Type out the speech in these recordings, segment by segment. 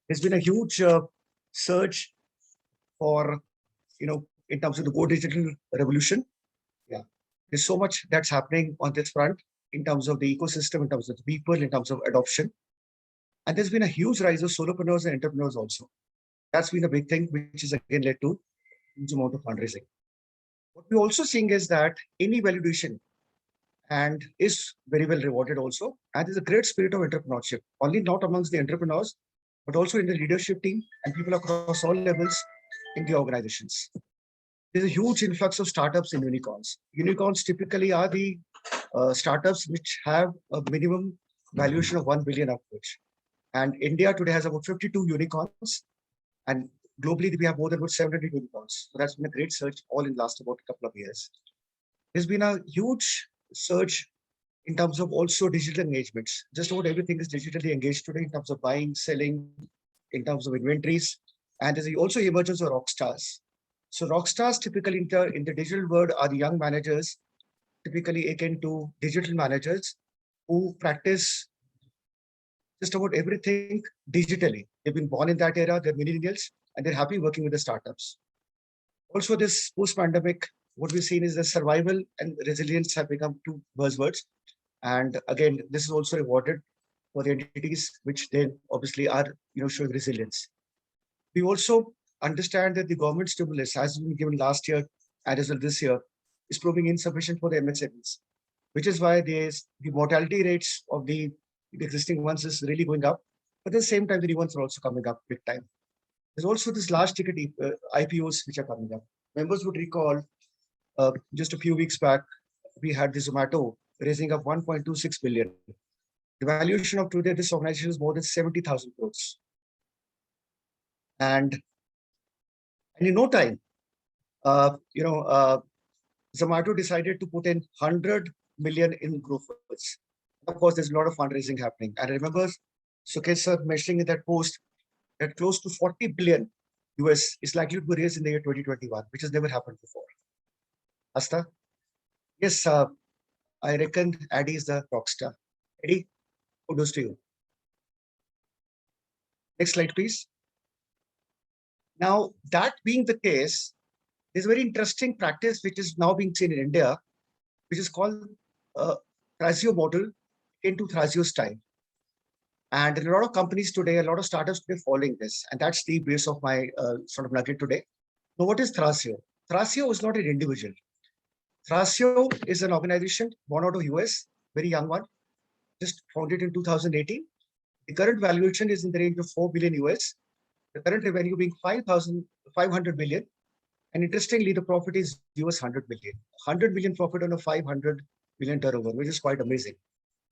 there's been a huge surge for, in terms of the go digital revolution. Yeah, there's so much that's happening on this front in terms of the ecosystem, in terms of the people, in terms of adoption. And there's been a huge rise of solopreneurs and entrepreneurs also. That's been a big thing, which is again led to huge amount of fundraising. What we're also seeing is that any valuation and is very well rewarded also. And there's a great spirit of entrepreneurship, only not amongst the entrepreneurs, but also in the leadership team and people across all levels in the organizations. There's a huge influx of startups and unicorns. Unicorns typically are the startups which have a minimum valuation of 1 billion upwards. And India today has about 52 unicorns. And globally, we have more than about 700 unicorns. So that's been a great surge all in the last about a couple of years. There's been a huge surge in terms of also digital engagements. Just about everything is digitally engaged today in terms of buying, selling, in terms of inventories. And there's also emergence of rock stars. So rock stars typically in the digital world are the young managers, typically akin to digital managers who practice just about everything digitally. They've been born in that era, they're millennials, and they're happy working with the startups. Also, this post-pandemic, what we've seen is that survival and resilience have become two buzzwords. And again, this is also rewarded for the entities which then obviously are showing resilience. We also understand that the government stimulus has been given last year and as well this year is proving insufficient for the MSMEs, which is why the mortality rates of the existing ones is really going up. But at the same time, the new ones are also coming up big time. There's also this large ticket IPOs which are coming up. Members would recall just a few weeks back, we had the Zomato raising up 1.26 billion. The valuation of today, this organization is more than 70,000 crores. And in no time, Zomato decided to put in 100 million in growth funds. Of course, there's a lot of fundraising happening. And I remember Sukesh sir mentioning in that post that close to 40 billion US is likely to be raised in the year 2021, which has never happened before. Asta? Yes, I reckon Addy is the rock star. Addy, kudos to you. Next slide, please. Now, that being the case, there's a very interesting practice which is now being seen in India, which is called Thrasio model into Thrasio style. And a lot of companies today, a lot of startups today following this. And that's the base of my sort of nugget today. Now, what is Thrasio? Thrasio is not an individual. Thrasio is an organization born out of US, very young one, just founded in 2018. The current valuation is in the range of 4 billion US. The current revenue being 500 million. And interestingly, the profit is US 100 million. 100 million profit on a 500 million turnover, which is quite amazing.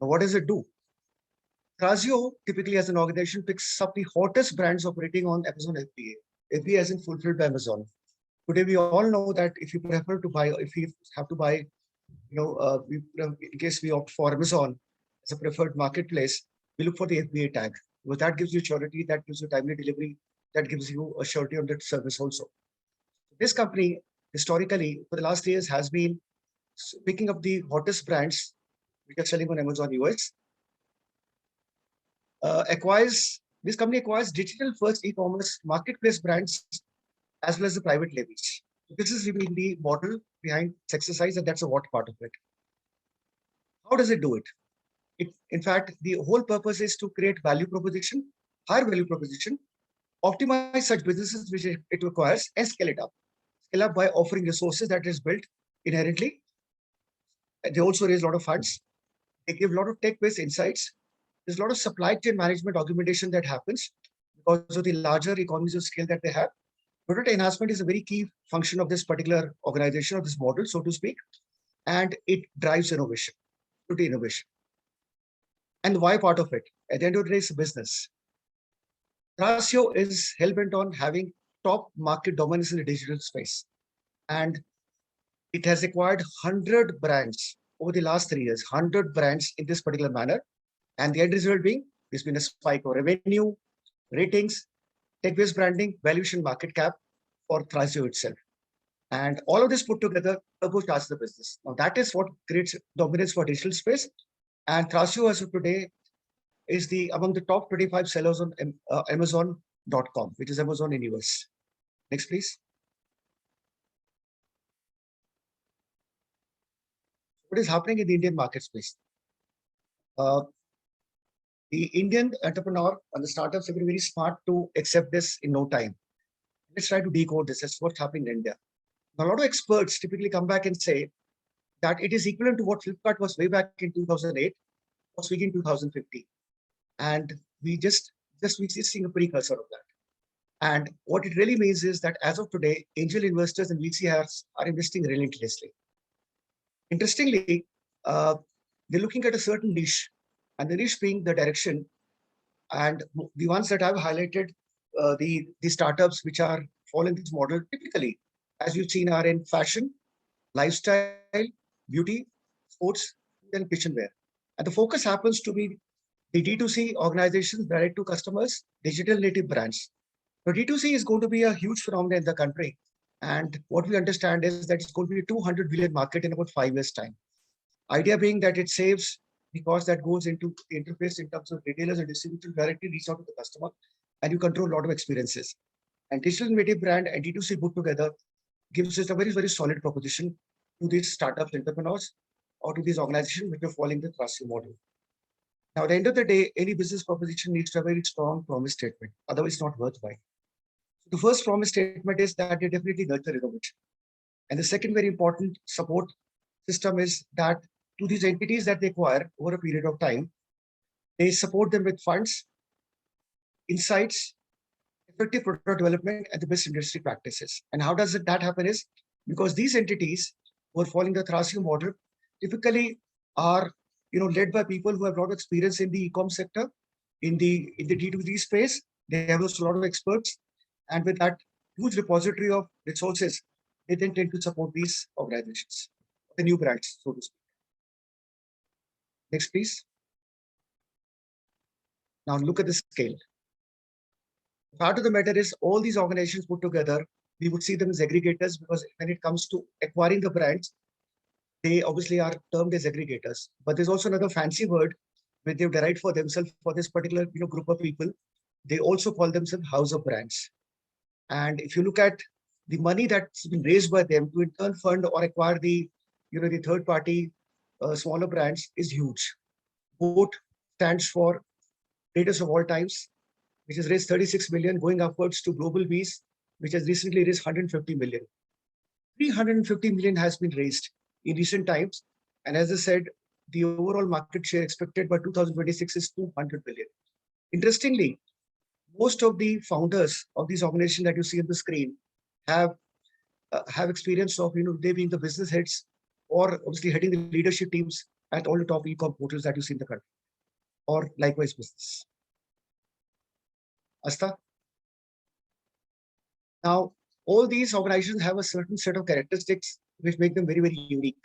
Now, what does it do? Thrasio typically as an organization picks up the hottest brands operating on Amazon FBA. FBA as in fulfilled by Amazon. Today, we all know that if you prefer to buy, if you have to buy, in case we opt for Amazon as a preferred marketplace, we look for the FBA tag. Because that gives you surety, that gives you timely delivery, that gives you a surety on that service also. This company, historically, for the last years, has been picking up the hottest brands which are selling on Amazon US. This company acquires digital first e-commerce marketplace brands as well as the private labels. This is really the model behind this exercise, and that's a what part of it. How does it do it? In fact, the whole purpose is to create value proposition, higher value proposition, optimize such businesses which it requires, and scale it up. Scale up by offering resources that is built inherently. They also raise a lot of funds. They give a lot of tech-based insights. There's a lot of supply chain management augmentation that happens because of the larger economies of scale that they have. Product enhancement is a very key function of this particular organization, of this model, so to speak, and it drives innovation, to innovation. And the why part of it, at the end of the day, it's a business. Thrasio is hell-bent on having top market dominance in the digital space. And it has acquired 100 brands over the last 3 years, 100 brands in this particular manner. And the end result being, there's been a spike of revenue, ratings, tech-based branding, valuation, market cap for Thrasio itself. And all of this put together turbocharges the business. Now, that is what creates dominance for digital space. And Thrasio, as of today, is among the top 25 sellers on Amazon.com, which is Amazon in US. Next, please. What is happening in the Indian market space? The Indian entrepreneur and the startups have been very smart to accept this in no time. Let's try to decode this. That's what's happening in India. Now, a lot of experts typically come back and say that it is equivalent to what Flipkart was way back in 2008 or Swiggy in 2015. And we're just seeing a precursor of that. And what it really means is that as of today, angel investors and VCRs are investing relentlessly. Interestingly, they're looking at a certain niche, and the niche being the direction. And the ones that I've highlighted, the startups which are following this model typically, as you've seen, are in fashion, lifestyle, beauty, sports, and kitchenware. And the focus happens to be the D2C organizations, direct to customers, digital native brands. So D2C is going to be a huge phenomenon in the country. And what we understand is that it's going to be a 200 billion market in about 5 years' time. Idea being that it saves the cost that goes into the interface in terms of retailers and distributors directly reach out to the customer, and you control a lot of experiences. And digital native brand and D2C put together gives us a very, very solid proposition to these startups, entrepreneurs, or to these organizations which are following the Thrasio model. Now, at the end of the day, any business proposition needs to have a very strong promise statement. Otherwise, it's not worthwhile. The first promise statement is that they definitely nurture innovation. And the second very important support system is that to these entities that they acquire over a period of time, they support them with funds, insights, effective product development, and the best industry practices. And how does that happen is because these entities who are following the Thrasio model typically are led by people who have a lot of experience in the e-com sector, in the D2C space. They have a lot of experts, and with that huge repository of resources, they then tend to support these organizations, the new brands, so to speak. Next, please. Now look at the scale. Part of the matter is all these organizations put together, we would see them as aggregators, because when it comes to acquiring the brands, they obviously are termed as aggregators. But there's also another fancy word which they've derived for themselves for this particular group of people. They also call themselves house of brands. And if you look at the money that's been raised by them to in turn fund or acquire the the third party smaller brands is huge. BOAT stands for greatest of all times, which has raised 36 million, going upwards to Global Bees, which has recently raised 150 million. 350 million has been raised in recent times. And as I said, the overall market share expected by 2026 is 200 billion. Interestingly, most of the founders of these organizations that you see on the screen have experience of they being the business heads or obviously heading the leadership teams at all the top e-com portals that you see in the country, or likewise business. Asta? Now, all these organizations have a certain set of characteristics which make them very, very unique.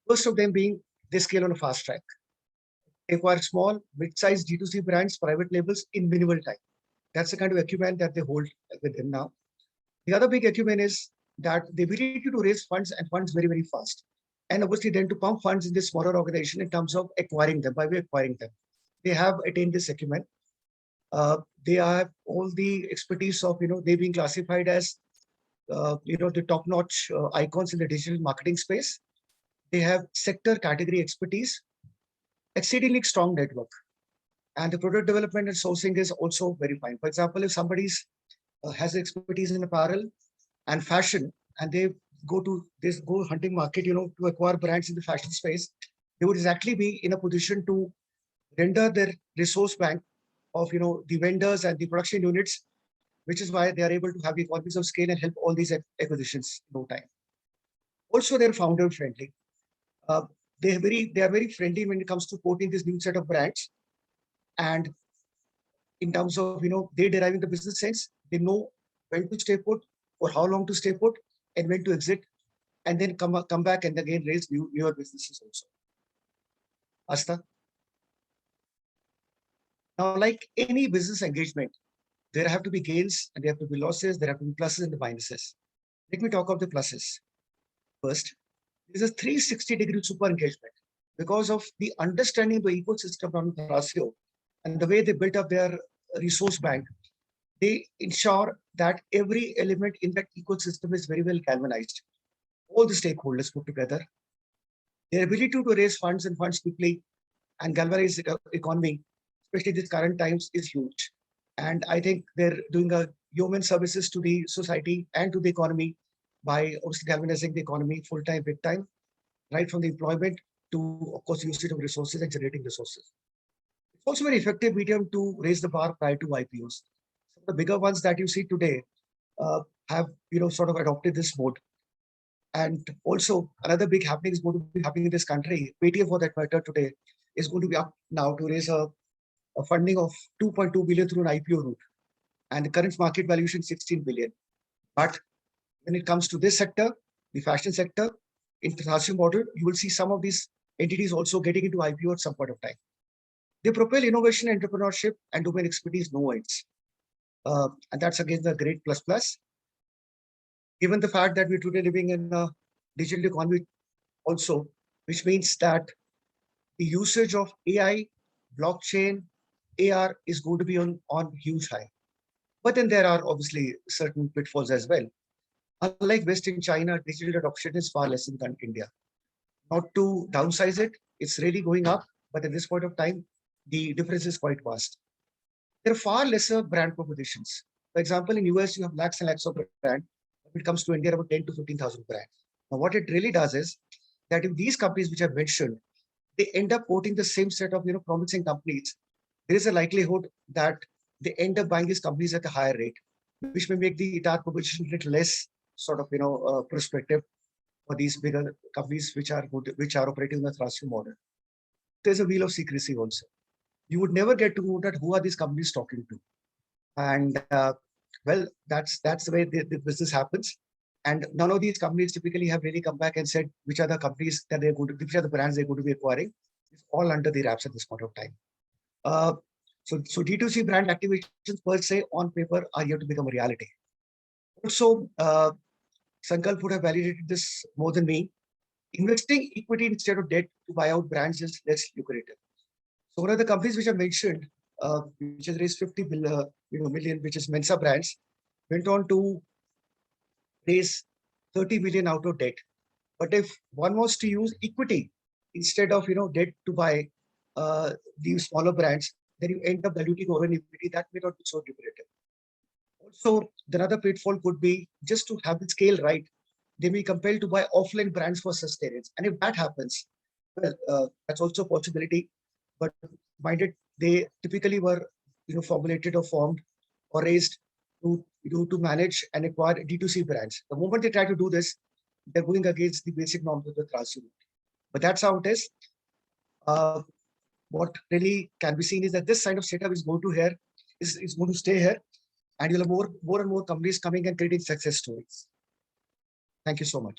First of them being they scale on a fast track. They acquire small, mid-sized D2C brands, private labels in minimal time. That's the kind of acumen that they hold with them now. The other big acumen is that the ability to raise funds and funds very, very fast. And obviously then to pump funds in this smaller organization in terms of acquiring them, by way of acquiring them. They have attained this acumen. They have all the expertise of, they being classified as, the top-notch icons in the digital marketing space. They have sector category expertise, exceedingly strong network. And the product development and sourcing is also very fine. For example, if somebody's has expertise in apparel and fashion, and they go hunting market, to acquire brands in the fashion space, they would exactly be in a position to render their resource bank of, the vendors and the production units, which is why they are able to have economies of scale and help all these acquisitions in no time. Also, they're founder friendly. They are very friendly when it comes to quoting this new set of brands. And in terms of, they deriving the business sense, they know when to stay put, for how long to stay put, and when to exit, and then come back and again raise newer businesses also. Asta? Now, like any business engagement, there have to be gains and there have to be losses, there have to be pluses and the minuses. Let me talk of the pluses. First, this is a 360-degree super engagement. Because of the understanding of the ecosystem on Thrasio, and the way they built up their resource bank, they ensure that every element in that ecosystem is very well galvanized. All the stakeholders put together. Their ability to raise funds and funds quickly and galvanize the economy, especially these current times, is huge. And I think they're doing a human services to the society and to the economy by obviously galvanizing the economy full time, big time, right from the employment to, of course, usage of resources and generating resources. It's also very effective medium to raise the bar prior to IPOs. Some of the bigger ones that you see today have sort of adopted this mode. And also another big happening is going to be happening in this country. Paytm, for that matter, today is going to be up now to raise a funding of 2.2 billion through an IPO route, and the current market valuation 16 billion. But when it comes to this sector, the fashion sector, in the Thrasio model, you will see some of these entities also getting into IPO at some point of time. They propel innovation, entrepreneurship, and domain expertise no ends. And that's again the great plus plus. Given the fact that we're today living in a digital economy also, which means that the usage of AI, blockchain, AR is going to be on huge high. But then there are obviously certain pitfalls as well. Unlike West in China, digital adoption is far less in India. Not to downsize it, it's really going up. But at this point of time, the difference is quite vast. There are far lesser brand propositions. For example, in US, you have lakhs and lakhs of brand. When it comes to India, about 10 to 15,000 brands. Now, what it really does is that if these companies which I've mentioned, they end up quoting the same set of promising companies, there is a likelihood that they end up buying these companies at a higher rate, which may make the entire proposition a little less sort of prospective for these bigger companies which are operating in the Thrasio model. There's a wheel of secrecy also. You would never get to know that who are these companies talking to, and well, that's the way the business happens. And none of these companies typically have really come back and said which are the companies that they're going to, which are the brands they're going to be acquiring. It's all under the wraps at this point of time. So D2C brand activations per se on paper are yet to become a reality. Also, Sankalp would have validated this more than me. Investing equity instead of debt to buy out brands is less lucrative. So one of the companies which I mentioned, which has raised 50 million, which is Mensa Brands, went on to raise 30 million out of debt. But if one was to use equity instead of debt to buy these smaller brands, then you end up diluting over an equity that may not be so lucrative. Also, the other pitfall could be just to have the scale right. They may be compelled to buy offline brands for sustenance, and if that happens, well, that's also a possibility. But minded, they typically were formulated or formed or raised to manage and acquire D2C brands. The moment they try to do this, they're going against the basic norms of the Thrasio. But that's how it is. What really can be seen is that this kind of setup is going to stay here, and you'll have more and more companies coming and creating success stories. Thank you so much.